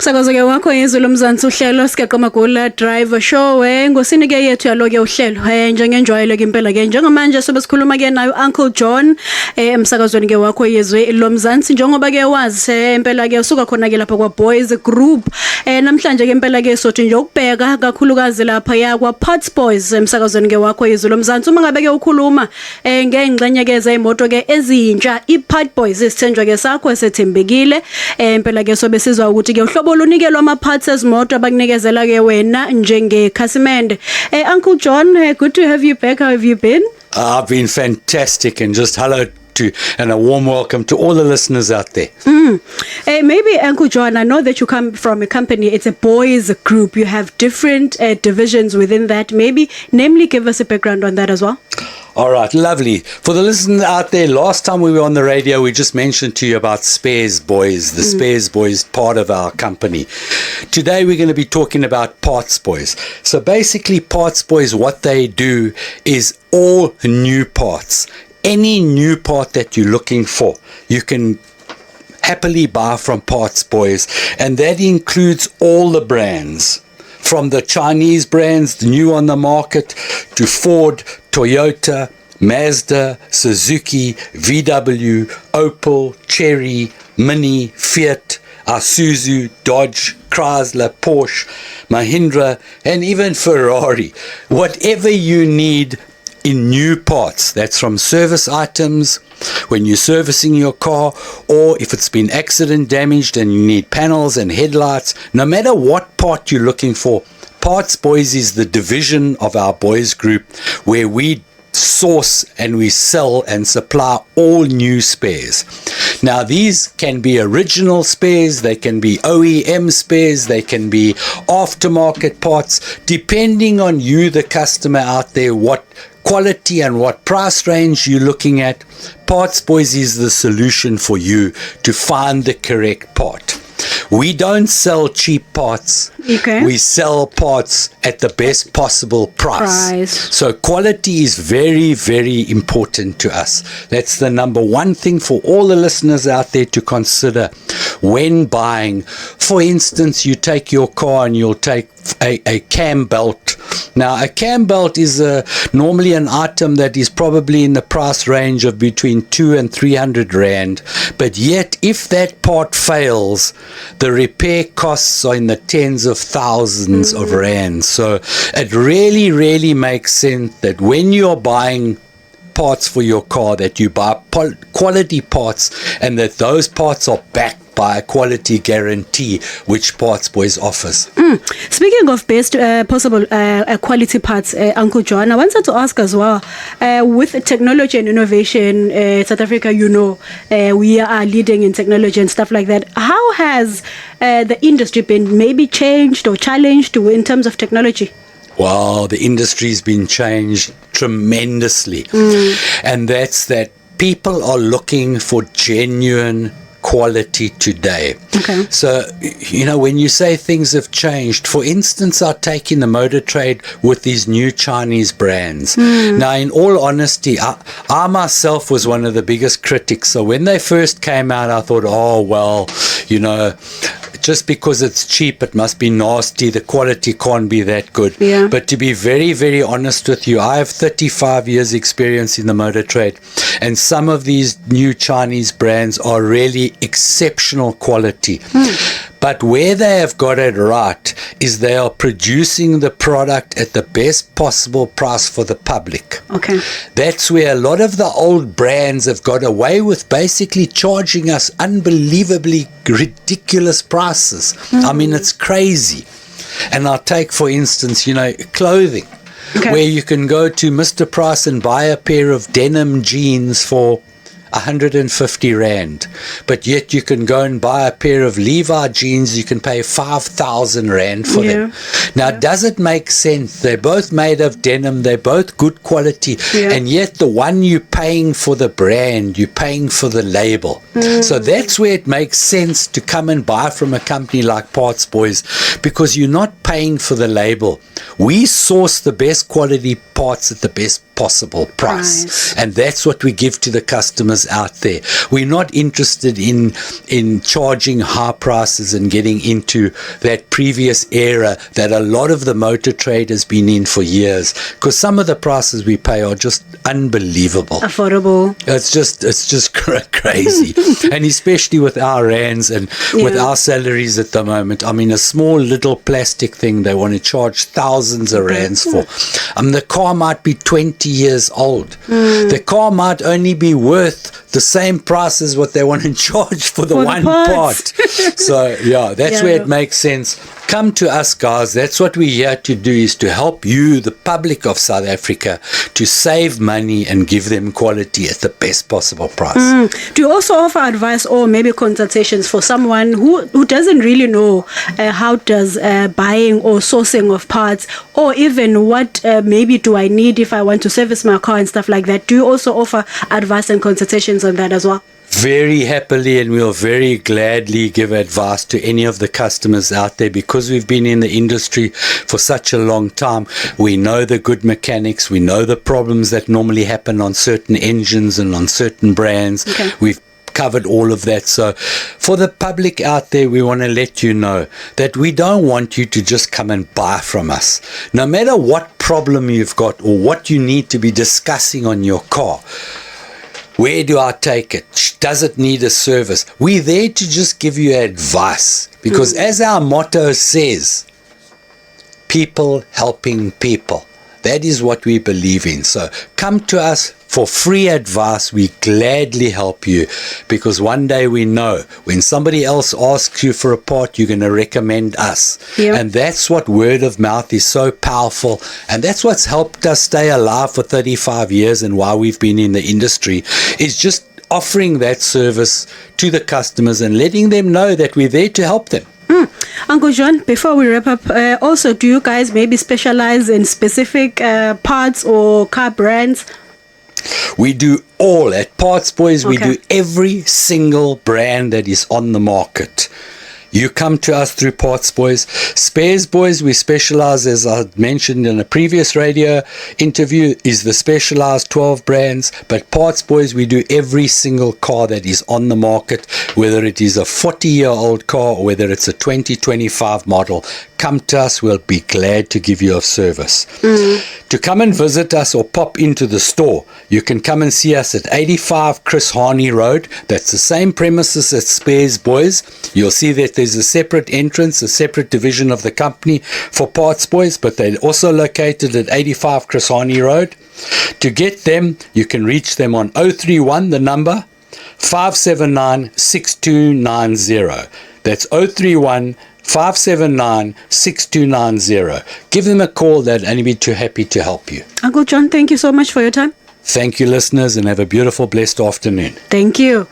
Msakazo-ke wakho Izwi lomzansi uhlelo Sigaqa Magula Driver Show ngosini ke yethu yalo-ke uhlelo njengenjwayelo-ke impela-ke njengamanje sobe sikhuluma-ke nayo Uncle John emsakazweni-ke wakho Izwi lomzansi njengoba-ke wazi impela-ke usuka khona-ke lapha kwa-Boys Group namhlanje-ke impela-ke sothi nje ukubheka kakhulukazi lapha yakwa Parts Boys emsakazweni-ke wakho Izwi lomzansi uma ngabe-ke ukhuluma ngey'ngxenye-ke zey'moto-ke ezintsha i-Part Boys isithenjwa-ke sakho esethembekile impela-ke sobe sizwa ukuthi-ke uhlobo olunikelwa ama-parts ezimoto abakunikezela ke wena njengekhasimende. Uncle John, good to have you back. How have you been? I've been fantastic, and just hello to and a warm welcome to all the listeners out there. Maybe Uncle John, I know that you come from a company, it's a boys group. You have different divisions within that. Maybe namely give us a background on that as well. All right, lovely. For the listeners out there, last time we were on the radio, we just mentioned to you about Spares Boys, the Spares Boys part of our company. Today we're going to be talking about Parts Boys. So basically Parts Boys, what they do is all new parts. Any new part that you're looking for, you can happily buy from Parts Boys, and that includes all the brands. From the Chinese brands, the new on the market, to Ford, Toyota, Mazda, Suzuki, VW, Opel, Chery, Mini, Fiat, Isuzu, Dodge, Chrysler, Porsche, Mahindra, and even Ferrari. Whatever you need in new parts, that's from service items, when you're servicing your car, or if it's been accident damaged and you need panels and headlights, no matter what part you're looking for, Parts Boys is the division of our boys group where we source and we sell and supply all new spares. Now these can be original spares, they can be OEM spares, they can be aftermarket parts, depending on you, the customer out there, what quality and what price range you're looking at. Parts Boys is the solution for you to find the correct part. We don't sell cheap parts. Okay. We sell parts at the best possible price. So quality is very, very important to us. That's the number one thing for all the listeners out there to consider when buying. For instance, you take your car and you'll take a cam belt. Now, a cam belt is normally an item that is probably in the price range of between 200 and 300 rand. But yet, if that part fails, the repair costs are in the tens of thousands of rand. So it really, really makes sense that when you're buying parts for your car, that you buy quality parts, and that those parts are backed by a quality guarantee which Parts Boys offers. Speaking of best possible quality parts, Uncle John, I wanted to ask as well, with technology and innovation, South Africa, we are leading in technology and stuff like that. How has the industry been maybe changed or challenged in terms of technology? Wow, the industry's been changed tremendously. And that's that people are looking for genuine quality today. Okay. So, when you say things have changed, for instance, I take in the motor trade with these new Chinese brands. Now, in all honesty, I myself was one of the biggest critics. So when they first came out, I thought, oh, well, just because it's cheap, it must be nasty. The quality can't be that good. Yeah. But to be very, very honest with you, I have 35 years experience in the motor trade, and some of these new Chinese brands are really exceptional quality. But where they have got it right is they are producing the product at the best possible price for the public. Okay. That's where a lot of the old brands have got away with basically charging us unbelievably ridiculous prices. I mean, it's crazy. And I'll take, for instance, clothing, where you can go to Mr. Price and buy a pair of denim jeans for 150 rand, but yet you can go and buy a pair of Levi jeans, you can pay 5,000 rand for them. Now, does it make sense? They're both made of denim, they're both good quality, and yet the one you're paying for the brand, you're paying for the label. So that's where it makes sense to come and buy from a company like Parts Boys, because you're not paying for the label. We source the best quality parts at the best possible price. And that's what we give to the customers out there. We're not interested in charging high prices and getting into that previous era that a lot of the motor trade has been in for years, because some of the prices we pay are just unbelievable. Affordable. It's just crazy. And especially with our rands and with our salaries at the moment. I mean, a small little plastic thing they want to charge thousands of rands for. The car might be 20 years old. The car might only be worth the same price as what they want to charge for the one part. So yeah, that's where it makes sense. Come to us, guys. That's what we're here to do, is to help you, the public of South Africa, to save money and give them quality at the best possible price. Do you also offer advice or maybe consultations for someone who doesn't really know how does buying or sourcing of parts, or even what maybe do I need if I want to service my car and stuff like that? Do you also offer advice and consultations on that as well? Very happily, and we'll very gladly give advice to any of the customers out there, because we've been in the industry for such a long time. We know the good mechanics, we know the problems that normally happen on certain engines and on certain brands. We've covered all of that. So for the public out there, we want to let you know that we don't want you to just come and buy from us. No matter what problem you've got or what you need to be discussing on your car, where do I take it? Does it need a service? We're there to just give you advice, because as our motto says, people helping people. That is what we believe in. So come to us for free advice. We gladly help you, because one day we know when somebody else asks you for a part, you're going to recommend us. And that's what word of mouth is so powerful. And that's what's helped us stay alive for 35 years and why we've been in the industry, is just offering that service to the customers and letting them know that we're there to help them. Uncle John, before we wrap up, also, do you guys maybe specialize in specific parts or car brands? We do all at Parts Boys. We do every single brand that is on the market. You come to us through Parts Boys. Spares Boys, we specialize, as I mentioned in a previous radio interview, is the specialized 12 brands. But Parts Boys, we do every single car that is on the market, whether it is a 40-year-old car or whether it's a 2025 model. Come to us, we'll be glad to give you a service. To come and visit us or pop into the store, you can come and see us at 85 Chris Harney Road. That's the same premises as Spares Boys. You'll see that there's a separate entrance, a separate division of the company for Parts Boys, but they're also located at 85 Chris Harney Road. To get them, you can reach them on 031, the number, 579 6290. That's 031 579 6290. Give them a call. They'd only be too happy to help you. Uncle John, thank you so much for your time. Thank you, listeners, and have a beautiful, blessed afternoon. Thank you.